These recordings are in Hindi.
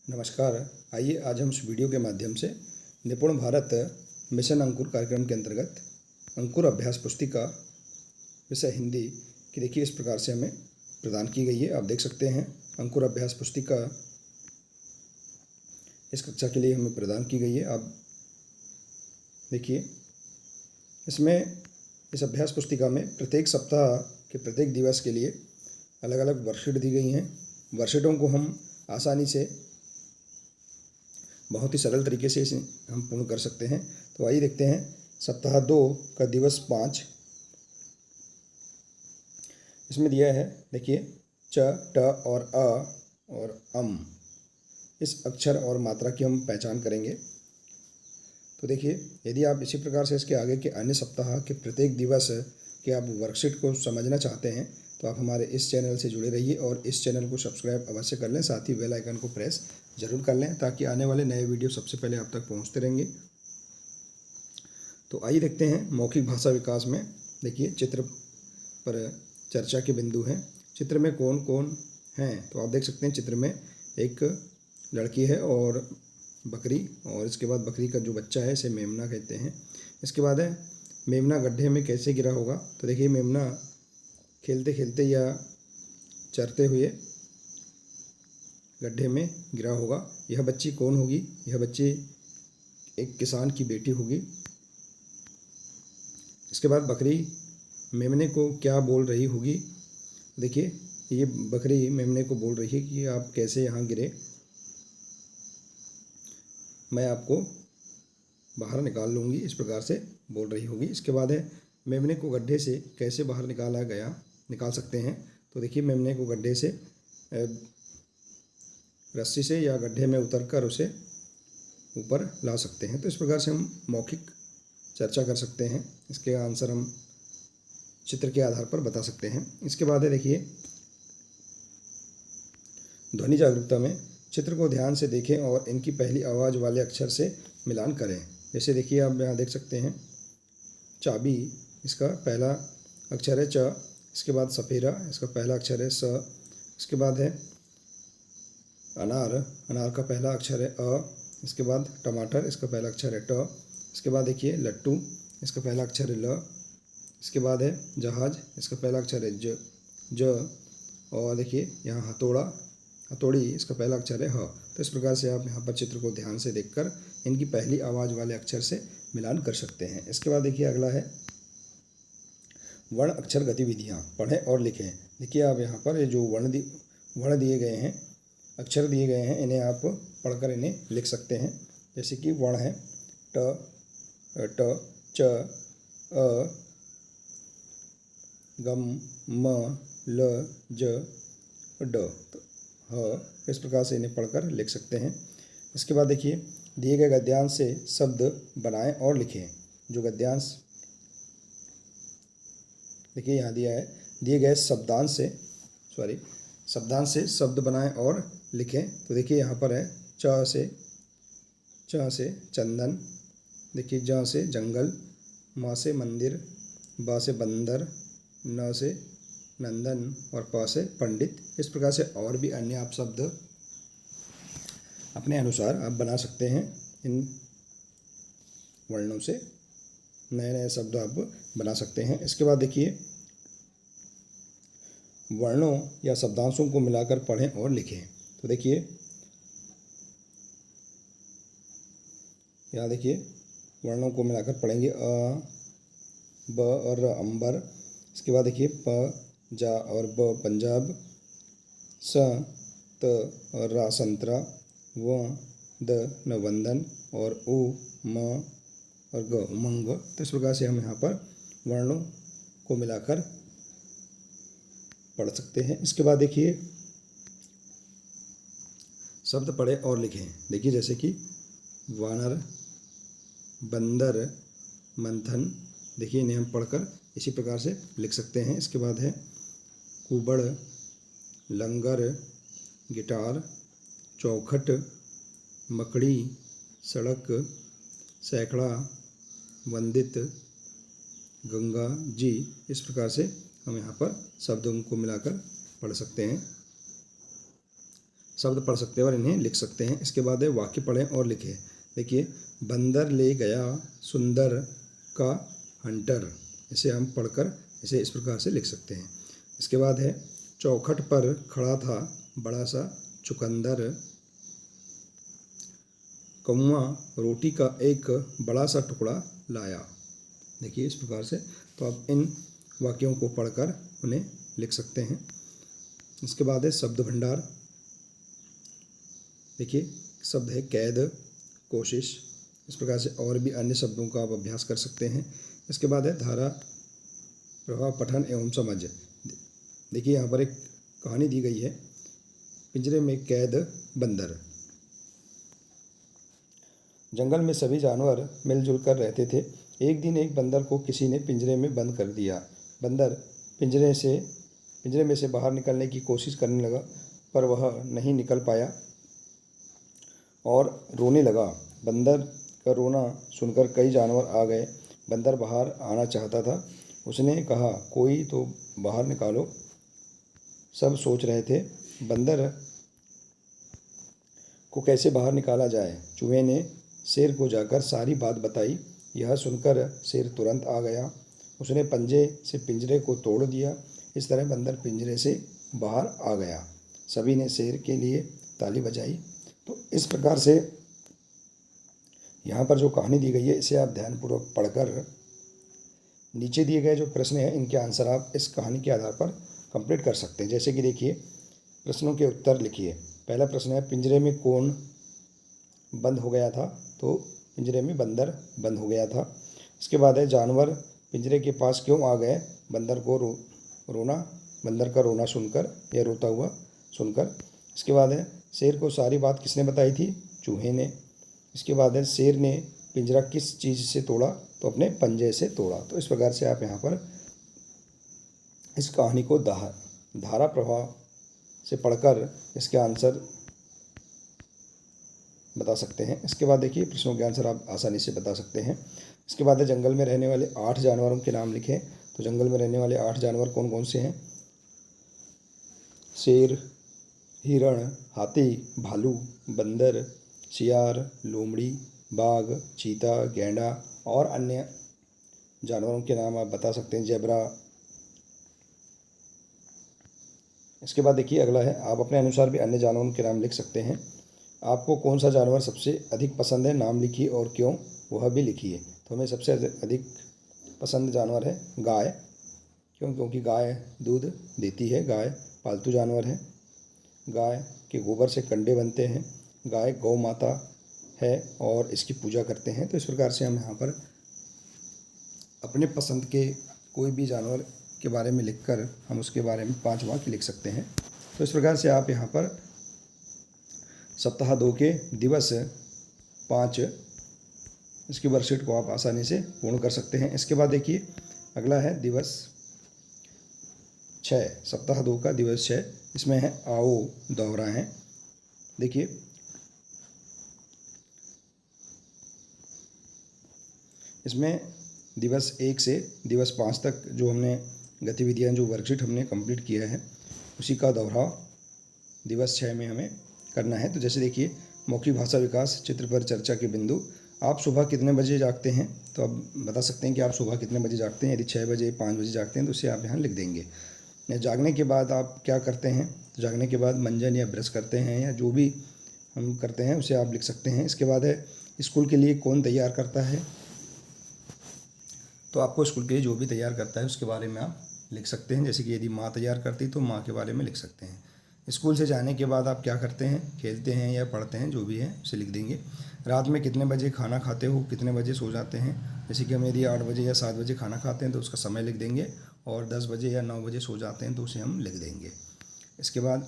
नमस्कार। आइए आज हम इस वीडियो के माध्यम से निपुण भारत मिशन अंकुर कार्यक्रम के अंतर्गत अंकुर अभ्यास पुस्तिका विषय हिंदी की देखिए इस प्रकार से हमें प्रदान की गई है। आप देख सकते हैं अंकुर अभ्यास पुस्तिका इस कक्षा के लिए हमें प्रदान की गई है। आप देखिए इसमें इस अभ्यास पुस्तिका में प्रत्येक सप्ताह के प्रत्येक दिवस के लिए अलग अलग वर्कशीट दी गई हैं। वर्कशीटों को हम आसानी से बहुत ही सरल तरीके से इसे हम पूर्ण कर सकते हैं। तो आइए देखते हैं सप्ताह 2 का दिवस 5 इसमें दिया है। देखिए च, ट और अ और अम इस अक्षर और मात्रा की हम पहचान करेंगे। तो देखिए यदि आप इसी प्रकार से इसके आगे के अन्य सप्ताह के प्रत्येक दिवस के आप वर्कशीट को समझना चाहते हैं तो आप हमारे इस चैनल से जुड़े रहिए और इस चैनल को सब्सक्राइब अवश्य कर लें। साथ ही बेल आइकन को प्रेस जरूर कर लें ताकि आने वाले नए वीडियो सबसे पहले आप तक पहुंचते रहेंगे। तो आइए देखते हैं मौखिक भाषा विकास में। देखिए चित्र पर चर्चा के बिंदु हैं। चित्र में कौन कौन हैं तो आप देख सकते हैं चित्र में एक लड़की है और बकरी, और इसके बाद बकरी का जो बच्चा है इसे मेमना कहते हैं। इसके बाद है मेमना गड्ढे में कैसे गिरा होगा। तो देखिए मेमना खेलते खेलते या चरते हुए गड्ढे में गिरा होगा। यह बच्ची कौन होगी? यह बच्ची एक किसान की बेटी होगी। इसके बाद बकरी मेमने को क्या बोल रही होगी? देखिए ये बकरी मेमने को बोल रही है कि आप कैसे यहाँ गिरे, मैं आपको बाहर निकाल लूँगी, इस प्रकार से बोल रही होगी। इसके बाद है मेमने को गड्ढे से कैसे बाहर निकाल सकते हैं। तो देखिए मेमने को गड्ढे से रस्सी से या गड्ढे में उतरकर उसे ऊपर ला सकते हैं। तो इस प्रकार से हम मौखिक चर्चा कर सकते हैं। इसके आंसर हम चित्र के आधार पर बता सकते हैं। इसके बाद है देखिए ध्वनि जागरूकता में चित्र को ध्यान से देखें और इनकी पहली आवाज़ वाले अक्षर से मिलान करें। जैसे देखिए आप यहाँ देख सकते हैं चाबी, इसका पहला अक्षर है च। इसके बाद सफ़ेरा, इसका पहला अक्षर है स। इसके बाद है अनार, अनार का पहला अक्षर है अ। इसके बाद टमाटर, इसका पहला अक्षर है ट। इसके बाद देखिए लट्टू, इसका पहला अक्षर है ल। इसके बाद है जहाज, इसका पहला अक्षर है ज। और देखिए यहाँ हथौड़ा, हथौड़ी, इसका पहला अक्षर है ह। तो इस प्रकार से आप यहाँ पर चित्र को ध्यान से देखकर इनकी पहली आवाज़ वाले अक्षर से मिलान कर सकते हैं। इसके बाद देखिए अगला है वर्ण अक्षर गतिविधियाँ, पढ़ें और लिखें। देखिए आप यहाँ पर ये जो वर्ण दिए गए हैं, अक्षर दिए गए हैं, इन्हें आप पढ़कर इन्हें लिख सकते हैं। जैसे कि वर्ण है ट, च, अ, गम, म, ल, ज, ड, ह। इस प्रकार से इन्हें पढ़कर लिख सकते हैं। इसके बाद देखिए दिए गए गद्यांश से शब्द बनाएं और लिखें। जो गद्यांश देखिए यहाँ दिया है, दिए गए शब्दांश से शब्द बनाएं और लिखें। तो देखिए यहाँ पर है च से चंदन, देखिए ज से जंगल, म से मंदिर, ब से बंदर, न से नंदन और प से पंडित। इस प्रकार से और भी अन्य आप शब्द अपने अनुसार आप बना सकते हैं। इन वर्णों से नए नए शब्द आप बना सकते हैं। इसके बाद देखिए वर्णों या शब्दांशों को मिलाकर पढ़ें और लिखें। तो देखिए यहाँ देखिए वर्णों को मिलाकर पढ़ेंगे अ, ब और र अंबर। इसके बाद देखिए प, जा और ब पंजाब, स, त और रा संतरा, व, द न वंदन और उ, म और ग उमंग। तो इस प्रकार से हम यहाँ पर वर्णों को मिलाकर पढ़ सकते हैं। इसके बाद देखिए शब्द पढ़ें और लिखें। देखिए जैसे कि वानर, बंदर, मंथन, देखिए इन्हें हम पढ़कर इसी प्रकार से लिख सकते हैं। इसके बाद है कुबड़, लंगर, गिटार, चौखट, मकड़ी, सड़क, सैकड़ा, वंदित, गंगा जी। इस प्रकार से हम यहाँ पर शब्दों को मिलाकर पढ़ सकते हैं। शब्द पढ़ सकते हैं और इन्हें लिख सकते हैं। इसके बाद है वाक्य पढ़ें और लिखें। देखिए, बंदर ले गया सुंदर का हंटर, इसे हम पढ़कर इसे इस प्रकार से लिख सकते हैं। इसके बाद है चौखट पर खड़ा था बड़ा सा चुकंदर, कौआ रोटी का एक बड़ा सा टुकड़ा लाया। देखिए इस प्रकार से तो आप इन वाक्यों को पढ़कर उन्हें लिख सकते हैं। इसके बाद है शब्द भंडार। देखिए शब्द है कैद, कोशिश, इस प्रकार से और भी अन्य शब्दों का आप अभ्यास कर सकते हैं। इसके बाद है धारा प्रवाह पठन एवं समझ। देखिए यहाँ पर एक कहानी दी गई है। पिंजरे में कैद बंदर। जंगल में सभी जानवर मिलजुल कर रहते थे। एक दिन एक बंदर को किसी ने पिंजरे में बंद कर दिया। बंदर पिंजरे में से बाहर निकलने की कोशिश करने लगा, पर वह नहीं निकल पाया और रोने लगा। बंदर का रोना सुनकर कई जानवर आ गए। बंदर बाहर आना चाहता था। उसने कहा, कोई तो बाहर निकालो। सब सोच रहे थे बंदर को कैसे बाहर निकाला जाए। चूहे ने शेर को जाकर सारी बात बताई। यह सुनकर शेर तुरंत आ गया। उसने पंजे से पिंजरे को तोड़ दिया। इस तरह बंदर पिंजरे से बाहर आ गया। सभी ने शेर के लिए ताली बजाई। तो इस प्रकार से यहाँ पर जो कहानी दी गई है इसे आप ध्यानपूर्वक पढ़कर नीचे दिए गए जो प्रश्न हैं इनके आंसर आप इस कहानी के आधार पर कंप्लीट कर सकते हैं। जैसे कि देखिए, प्रश्नों के उत्तर लिखिए। पहला प्रश्न है, पिंजरे में कौन बंद हो गया था? तो पिंजरे में बंदर बंद हो गया था। इसके बाद है, जानवर पिंजरे के पास क्यों आ गए? बंदर का रोना सुनकर या रोता हुआ सुनकर। इसके बाद है, शेर को सारी बात किसने बताई थी? चूहे ने। इसके बाद है, शेर ने पिंजरा किस चीज़ से तोड़ा? तो अपने पंजे से तोड़ा। तो इस प्रकार से आप यहाँ पर इस कहानी को धारा प्रवाह से पढ़कर इसके आंसर बता सकते हैं। इसके बाद देखिए, प्रश्नों के आंसर आप आसानी से बता सकते हैं। इसके बाद है, जंगल में रहने वाले 8 जानवरों के नाम लिखें। तो जंगल में रहने वाले 8 जानवर कौन कौन से हैं? शेर, हिरण, हाथी, भालू, बंदर, सियार, लोमड़ी, बाघ, चीता, गैंडा और अन्य जानवरों के नाम आप बता सकते हैं, ज़ेब्रा। इसके बाद देखिए अगला है, आप अपने अनुसार भी अन्य जानवरों के नाम लिख सकते हैं। आपको कौन सा जानवर सबसे अधिक पसंद है? नाम लिखिए और क्यों, वह भी लिखिए। तो हमें सबसे अधिक पसंद जानवर है गाय। क्यों? क्योंकि गाय दूध देती है। गाय पालतू जानवर है। गाय के गोबर से कंडे बनते हैं। गाय गौ माता है और इसकी पूजा करते हैं। तो इस प्रकार से हम यहाँ पर अपने पसंद के कोई भी जानवर के बारे में लिखकर हम उसके बारे में 5 वाक्य लिख सकते हैं। तो इस प्रकार से आप यहाँ पर सप्ताह 2 के दिवस 5 इसकी वर्कशीट को आप आसानी से पूर्ण कर सकते हैं। इसके बाद देखिए अगला है दिवस 6, सप्ताह 2 का दिवस 6। इसमें है आओ दोहराएं। देखिए इसमें दिवस 1 से दिवस 5 तक जो हमने गतिविधियां जो वर्कशीट हमने कंप्लीट किया है उसी का दोहराव दिवस 6 में हमें करना है। तो जैसे देखिए, मौखिक भाषा विकास, चित्र पर चर्चा के बिंदु। आप सुबह कितने बजे जागते हैं? तो आप बता सकते हैं कि आप सुबह कितने बजे जागते हैं। यदि 6 बजे 5 बजे जागते हैं तो उसे आप यहाँ लिख देंगे। जागने के बाद आप क्या करते हैं? जागने के बाद मंजन या ब्रश करते हैं या जो भी हम करते हैं उसे आप लिख सकते हैं। इसके बाद है, स्कूल के लिए कौन तैयार करता है? तो आपको स्कूल के लिए जो भी तैयार करता है उसके बारे में आप लिख सकते हैं। जैसे कि यदि माँ तैयार करती तो माँ के बारे में लिख सकते हैं। स्कूल से जाने के बाद आप क्या करते हैं? खेलते हैं या पढ़ते हैं, जो भी है उसे लिख देंगे। रात में कितने बजे खाना खाते हो? कितने बजे सो जाते हैं? जैसे कि हम यदि 8 बजे या 7 बजे खाना खाते हैं तो उसका समय लिख देंगे, और 10 बजे या 9 बजे सो जाते हैं तो उसे हम लिख देंगे। इसके बाद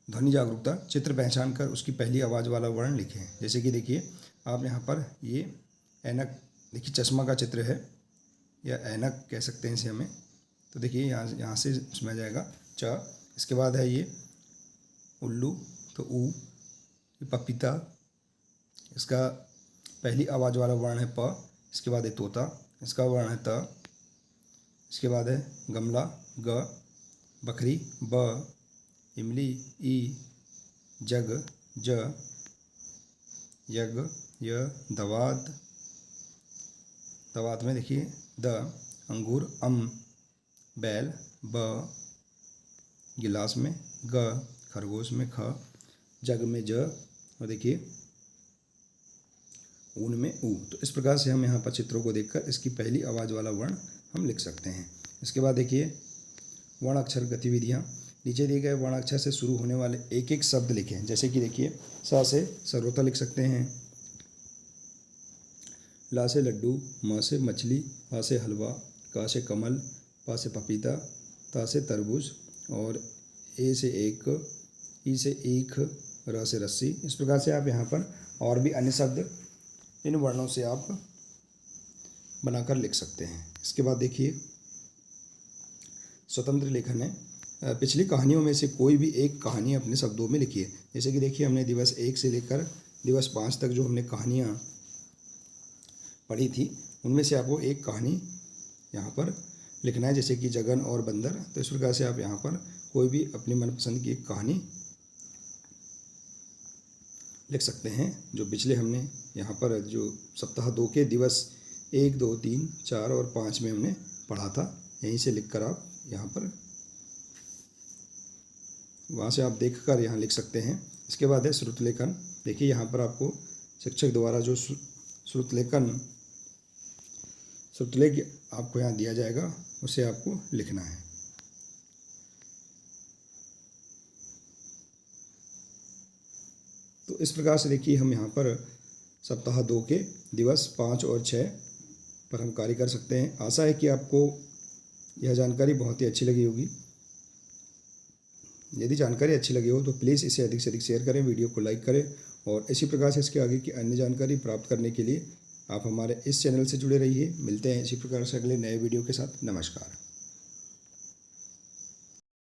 ध्वनि जागरूकता, चित्र पहचान कर उसकी पहली आवाज़ वाला वर्ण लिखें। जैसे कि देखिए आप यहाँ पर ये ऐनक, देखिए चश्मा का चित्र है या ऐनक कह सकते हैं इसे हमें। तो देखिए यहाँ से इसमें आ जाएगा च। इसके बाद है ये उल्लू, तो ऊ। ये पपीता, इसका पहली आवाज़ वाला वर्ण है प। इसके बाद है तोता, इसका वर्ण है त। इसके बाद है गमला, ग। बकरी, ब। इमली ई, जग ज, यग य, दवात, दवात में देखिए द, अंगूर अम, बैल ब, गिलास में ग, खरगोश में ख, जग में ज, और देखिए ऊन में ऊ। तो इस प्रकार से हम यहाँ पर चित्रों को देखकर इसकी पहली आवाज़ वाला वर्ण हम लिख सकते हैं। इसके बाद देखिए वर्ण अक्षर गतिविधियाँ। नीचे दिए गए वर्ण अक्षर से शुरू होने वाले एक एक शब्द लिखें। जैसे कि देखिए स से सरोता लिख सकते हैं, ला से लड्डू, म से मछली, आ से हलवा, का से कमल, पा से पपीता, ता से तरबूज, और ए से एक, ई से ईख, र से रस्सी। इस प्रकार से आप यहाँ पर और भी अन्य शब्द इन वर्णों से आप बनाकर लिख सकते हैं। इसके बाद देखिए स्वतंत्र लेखन है। पिछली कहानियों में से कोई भी एक कहानी अपने शब्दों में लिखिए। जैसे कि देखिए हमने दिवस 1 से लेकर दिवस 5 तक जो हमने कहानियाँ पढ़ी थी, उनमें से आपको एक कहानी यहाँ पर लिखना है, जैसे कि जगन और बंदर। तो इस प्रकार से आप यहाँ पर कोई भी अपनी मनपसंद की एक कहानी लिख सकते हैं, जो पिछले हमने यहाँ पर जो सप्ताह 2 के दिवस 1, 2, 3, 4 और 5 में हमने पढ़ा था। यहीं से लिखकर आप यहाँ पर वहाँ से आप देखकर यहाँ लिख सकते हैं। इसके बाद है श्रुतलेखन। देखिए यहाँ पर आपको शिक्षक द्वारा जो श्रुतलेख आपको यहाँ दिया जाएगा, उसे आपको लिखना है। तो इस प्रकार से देखिए हम यहाँ पर सप्ताह 2 के दिवस 5 और 6 पर हम कार्य कर सकते हैं। आशा है कि आपको यह जानकारी बहुत ही अच्छी लगी होगी। यदि जानकारी अच्छी लगी हो तो प्लीज़ इसे अधिक से अधिक शेयर करें, वीडियो को लाइक करें, और इसी प्रकार से इसके आगे की अन्य जानकारी प्राप्त करने के लिए आप हमारे इस चैनल से जुड़े रहिए। मिलते हैं इसी प्रकार से अगले नए वीडियो के साथ। नमस्कार।